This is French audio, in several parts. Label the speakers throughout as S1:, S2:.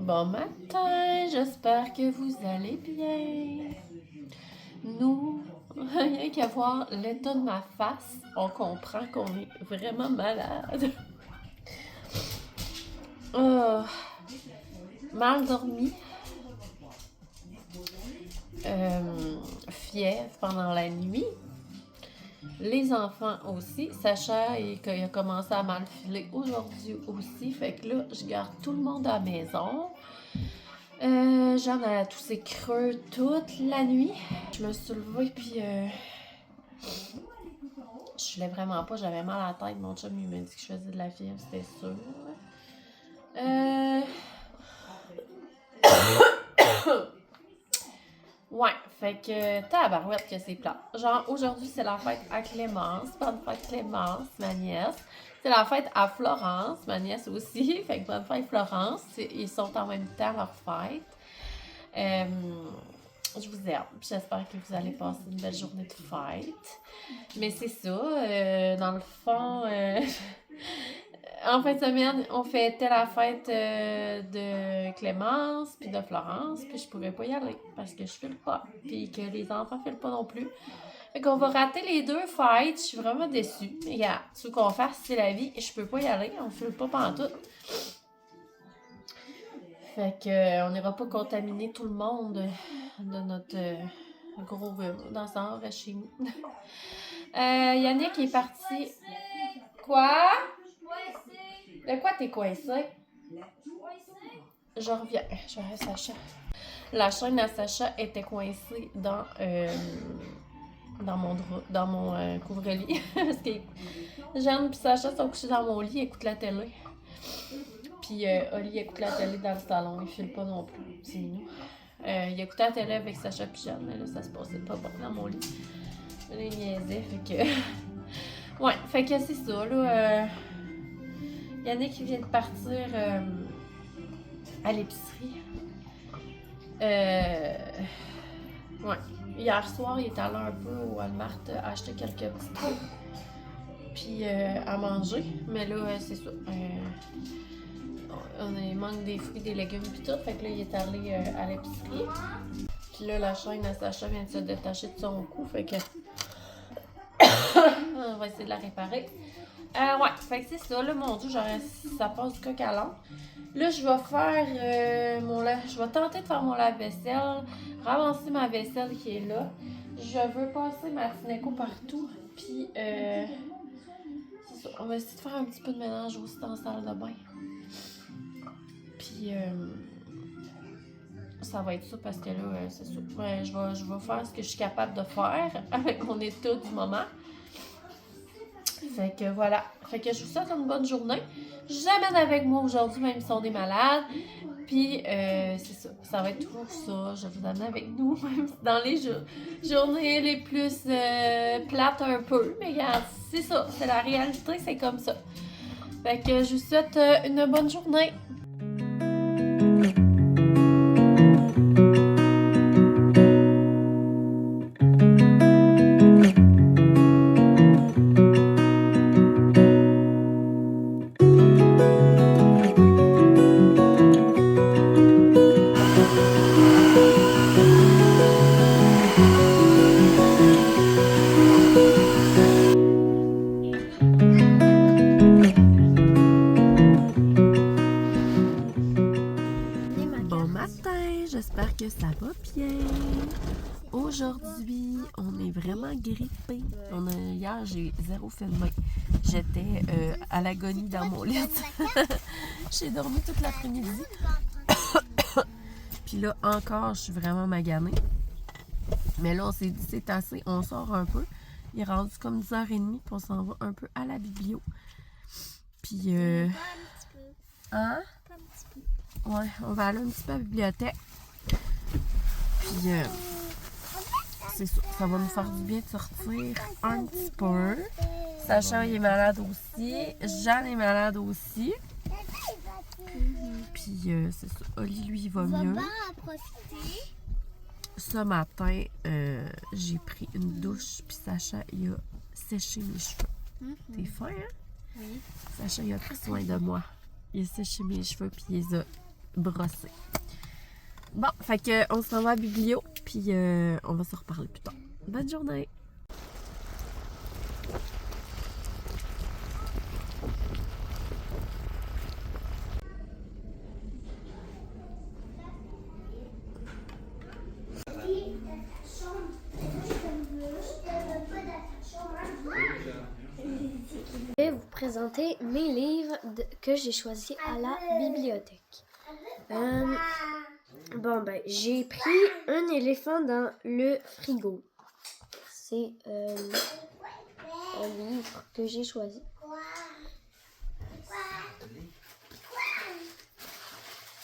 S1: Bon matin, j'espère que vous allez bien. Nous, rien qu'à voir l'état de ma face, on comprend qu'on est vraiment malade. Oh, mal dormi, fièvre pendant la nuit. Les enfants aussi. Sacha, il a commencé à mal filer aujourd'hui aussi. Fait que là, je garde tout le monde à la maison. J'en ai toussé creux toute la nuit. Je me suis levée puis je voulais vraiment pas, j'avais mal à la tête. Mon chum il m'a dit que je faisais de la fièvre, c'était sûr. Ouais, fait que tabarouette que c'est plat. Genre aujourd'hui c'est la fête à Clémence, bonne fête Clémence, ma nièce. C'est la fête à Florence, ma nièce aussi. Fait que bonne fête Florence. Ils sont en même temps leur fête. Je vous aime. J'espère que vous allez passer une belle journée de fête. Mais c'est ça, dans le fond, en fin de semaine, on fêtait la fête de Clémence puis de Florence, puis je pourrais pas y aller parce que je file pas, puis que les enfants filent pas non plus. Fait qu'on va rater les deux fêtes, je suis vraiment déçue. Mais regarde, ce qu'on fasse, c'est la vie, et je peux pas y aller, on file pas pantoute. Fait que on n'ira pas contaminer tout le monde de notre gros rhume dans ça chez nous. Yannick est parti. Quoi? De quoi t'es coincé? Je reviens. Je vais à Sacha. La chaîne à Sacha était coincée dans mon couvre-lit. Parce que Jeanne et Sacha sont couchés dans mon lit et écoutent la télé. Puis Oli écoute la télé dans le salon. Il file pas non plus. C'est nous. Il écoutait la télé avec Sacha et Jeanne. Mais là, ça se passait pas bon dans mon lit. Là, il niaisait. Fait que... ouais, fait que c'est ça, là. Yannick qui vient de partir à l'épicerie. Ouais. Hier soir, il est allé un peu au Walmart acheter quelques petits trucs. Puis à manger. Mais là, c'est ça. Il manque des fruits, des légumes puis tout. Fait que là, il est allé à l'épicerie. Puis là, la chaîne à Sacha vient de se détacher de son cou. Fait que... on va essayer de la réparer. Ouais, fait que c'est ça, là, mon Dieu, ça passe du coq à l'âne. Là, je vais faire je vais tenter de faire mon lave-vaisselle, ramasser ma vaisselle qui est là. Je veux passer ma Cineco partout, puis c'est ça, on va essayer de faire un petit peu de ménage aussi dans la salle de bain. Puis ça va être ça parce que là, c'est ça. Ouais, je vais faire ce que je suis capable de faire avec mon état du moment. Fait que voilà. Fait que je vous souhaite une bonne journée. J'amène avec moi aujourd'hui, même si on est malade. Puis, c'est ça. Ça va être toujours ça. Je vais vous amener avec nous, même dans les journées les plus plates un peu. Mais regarde, c'est ça. C'est la réalité, c'est comme ça. Fait que je vous souhaite une bonne journée. Bon matin, j'espère que ça va bien. Aujourd'hui, on est vraiment grippés. Hier, j'ai zéro filmé. J'étais à l'agonie dans mon lit. J'ai dormi toute l'après-midi. Puis là, encore, je suis vraiment maganée. Mais là, on s'est dit, c'est assez. On sort un peu. Il est rendu comme 10h30, puis on s'en va un peu à la biblio. Puis, hein? Ouais, on va aller un petit peu à la bibliothèque. Puis, c'est ça. Ça va nous faire du bien de sortir un petit peu. Sacha il est malade aussi. Jeanne est malade aussi. Puis, c'est ça. Oli, lui, il va mieux. Ce matin, j'ai pris une douche. Puis, Sacha, il a séché mes cheveux. T'es fin, hein?
S2: Oui.
S1: Sacha, il a pris soin de moi. Il a séché mes cheveux, puis il les a brosser. Bon, fait que on s'en va à Biblio, puis on va se reparler plus tard. Bonne journée!
S2: Je vais vous présenter mes livres que j'ai choisis à la bibliothèque. J'ai pris Un éléphant dans le frigo. C'est un livre que j'ai choisi.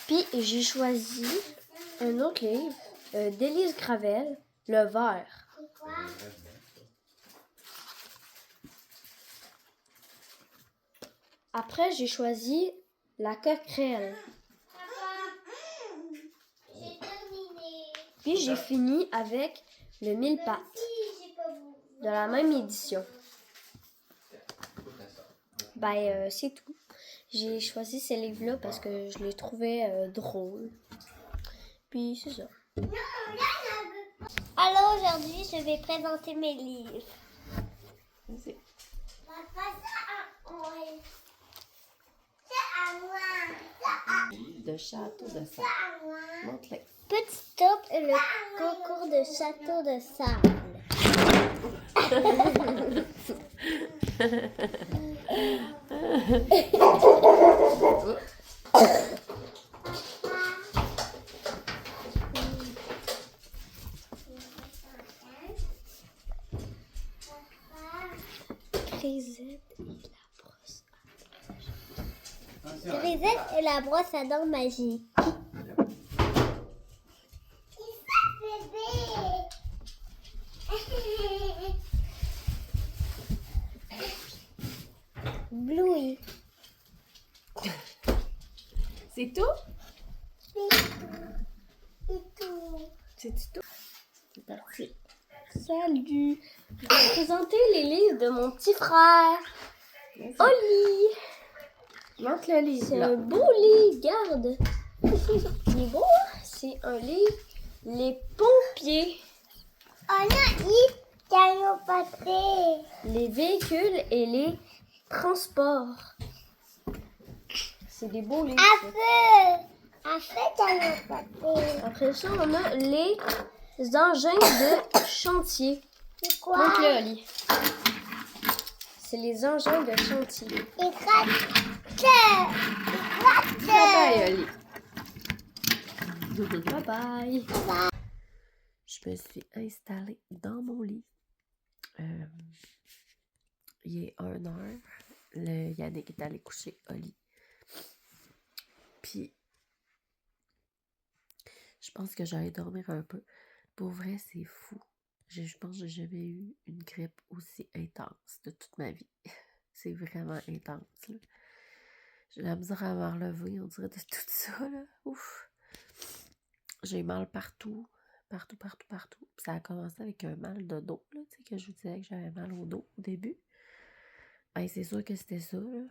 S2: Puis j'ai choisi un autre livre d'Élise Gravel, Le Ver. Après, j'ai choisi La Coquerelle. Puis j'ai fini avec Le Mille Pattes de la même édition. C'est tout. J'ai choisi ces livres-là parce que je les trouvais drôles. Puis c'est ça.
S3: Alors aujourd'hui, je vais présenter mes livres.
S1: Vas-y. De château de sable. Montre-les.
S3: Petit top et le concours de château de sable. Grisette et la brosse à dents magique. Bluey.
S1: C'est tout? C'est tout? C'est parti.
S2: Salut! Je vais vous présenter les livres de mon petit frère, Oli.
S1: Montre le livre.
S2: C'est un beau livre, garde. Il est beau, hein? C'est un livre, Les pompiers, les véhicules et les transports. C'est des beaux livres. Après ça, on a les engins de chantier.
S3: C'est quoi?
S2: Montre-le, Oli. C'est les engins de chantier.
S1: Bye, Oli.
S2: Bye bye.
S1: Je me suis installée dans mon lit. Il est 1h. Le Yannick est allé coucher au lit. Puis, je pense que j'allais dormir un peu. Pour vrai, c'est fou. Je pense que j'ai jamais eu une grippe aussi intense de toute ma vie. C'est vraiment intense, là. J'ai la misère à me relever, on dirait, de tout ça, là. Ouf! J'ai mal partout. Partout. Puis ça a commencé avec un mal de dos, là, tu sais, que je vous disais que j'avais mal au dos au début. Ben, c'est sûr que c'était ça, là.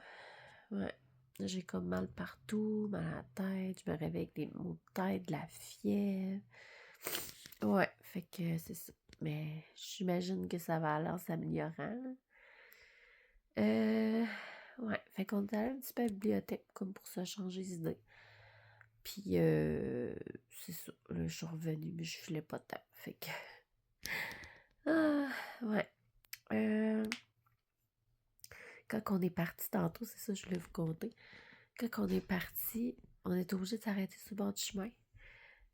S1: Ouais. J'ai comme mal partout, mal à la tête, je me réveille avec des maux de tête, de la fièvre. Ouais, fait que c'est ça. Mais j'imagine que ça va aller en s'améliorant. Ouais, fait qu'on est allé un petit peu à la bibliothèque comme pour se changer d'idée. Puis c'est ça, là je suis revenue, mais je filais pas de temps. Fait que... ouais. Quand on est parti tantôt, c'est ça, je voulais vous conter. Quand on est parti, on est obligé de s'arrêter sur le bord du chemin.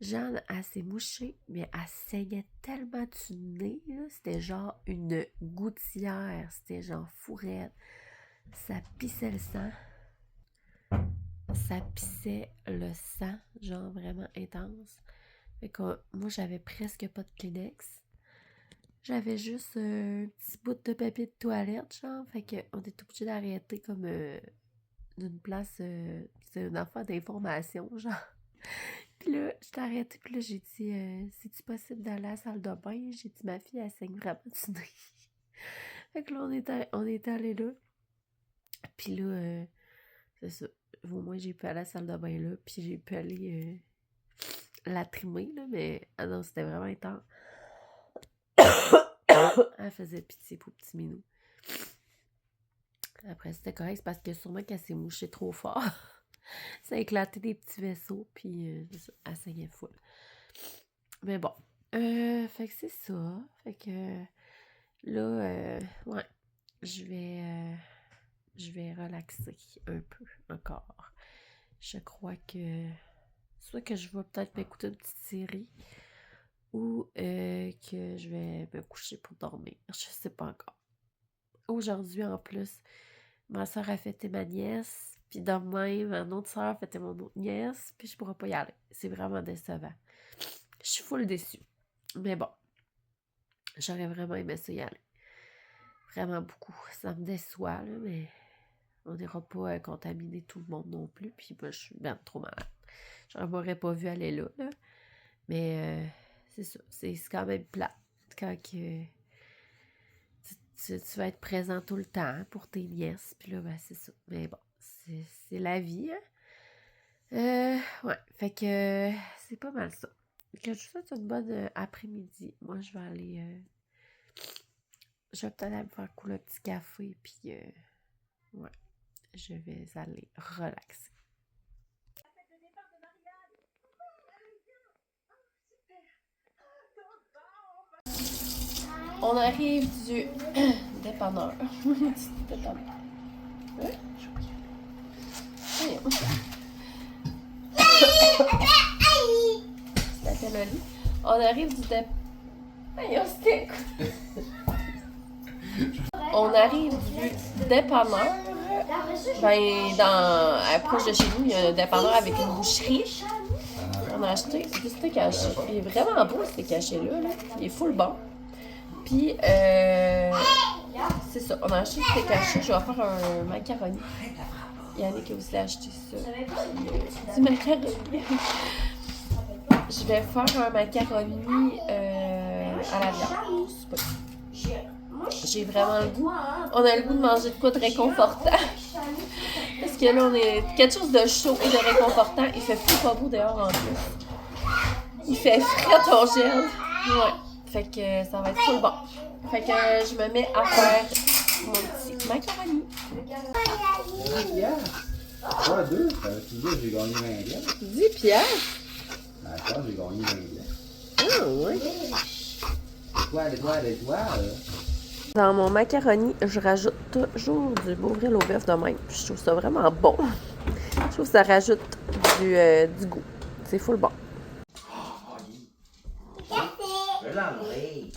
S1: Jeanne, elle s'est mouchée, mais elle saignait tellement du nez, là. C'était genre une gouttière. C'était genre fourrette. Ça pissait le sang. Ça pissait le sang, genre vraiment intense. Fait que moi, j'avais presque pas de Kleenex. J'avais juste un petit bout de papier de toilette, genre. Fait qu'on était obligé d'arrêter comme d'une place, c'est une affaire d'information, genre. Puis là, je t'ai arrêté, puis là, j'ai dit, c'est-tu possible d'aller à la salle de bain? J'ai dit, ma fille, elle saigne vraiment du nez. Fait que là, on est allé là. Puis là, c'est ça. Au moins, j'ai pu aller à la salle de bain là, puis j'ai pu aller la trimer, là, mais ah non, c'était vraiment intense. Elle faisait pitié pour petit minou. Après, c'était correct, c'est parce que sûrement qu'elle s'est mouchée trop fort. Ça a éclaté des petits vaisseaux, puis elle saignait full. Mais bon, fait que c'est ça. Fait que là, ouais, je vais relaxer un peu encore. Je crois que soit que je vais peut-être m'écouter une petite série ou que je vais me coucher pour dormir. Je sais pas encore. Aujourd'hui, en plus, ma soeur a fêté ma nièce, puis demain, ma autre soeur a fêté mon autre nièce, puis je pourrai pas y aller. C'est vraiment décevant. Je suis full déçue. Mais bon, j'aurais vraiment aimé ça y aller. Vraiment beaucoup. Ça me déçoit, là, mais on n'ira pas contaminer tout le monde non plus, puis moi, je suis bien trop malade. Je ne m'aurais pas vu aller là. Mais c'est ça. C'est quand même plate quand que tu vas être présent tout le temps pour tes nièces. Puis là, ben, c'est ça. Mais bon, c'est la vie, hein. Ouais. Fait que c'est pas mal ça. Que je vous souhaite une bonne après-midi. Moi, je vais aller... je vais peut-être aller me faire couler un petit café. Puis, ouais. Je vais aller relaxer. On arrive du dépanneur. Dépanneur. Hein? C'était le lit. On arrive du On arrive du dépanneur. Ben, proche de chez nous, il y a un dépanneur avec une boucherie. On a acheté du steak haché. Il est vraiment beau, ce steak haché-là. Il est full bon. Puis, c'est ça. On a acheté du steak haché. Je vais faire un macaroni. Yannick a aussi acheté ça. Puis, du macaroni. Je vais faire un macaroni à la viande. J'ai vraiment le goût. On a le goût de manger de quoi de réconfortant. Parce que là, on est quelque chose de chaud et de réconfortant. Il fait plus pas beau dehors en plus. Il fait frais ton gel. Ouais. Fait que ça va être full bon. Fait que je me mets à faire mon petit macaroni.
S4: 10 piastres. Pas 2. Tu dis, j'ai gagné 20 piastres.
S1: 10 piastres?
S4: D'accord, j'ai gagné 20 piastres.
S1: Ah ouais.
S4: Toi.
S1: Dans mon macaroni, je rajoute toujours du bovril au bœuf de même. Je trouve ça vraiment bon. Je trouve que ça rajoute du goût. C'est full bon.
S4: Je vais l'enlever.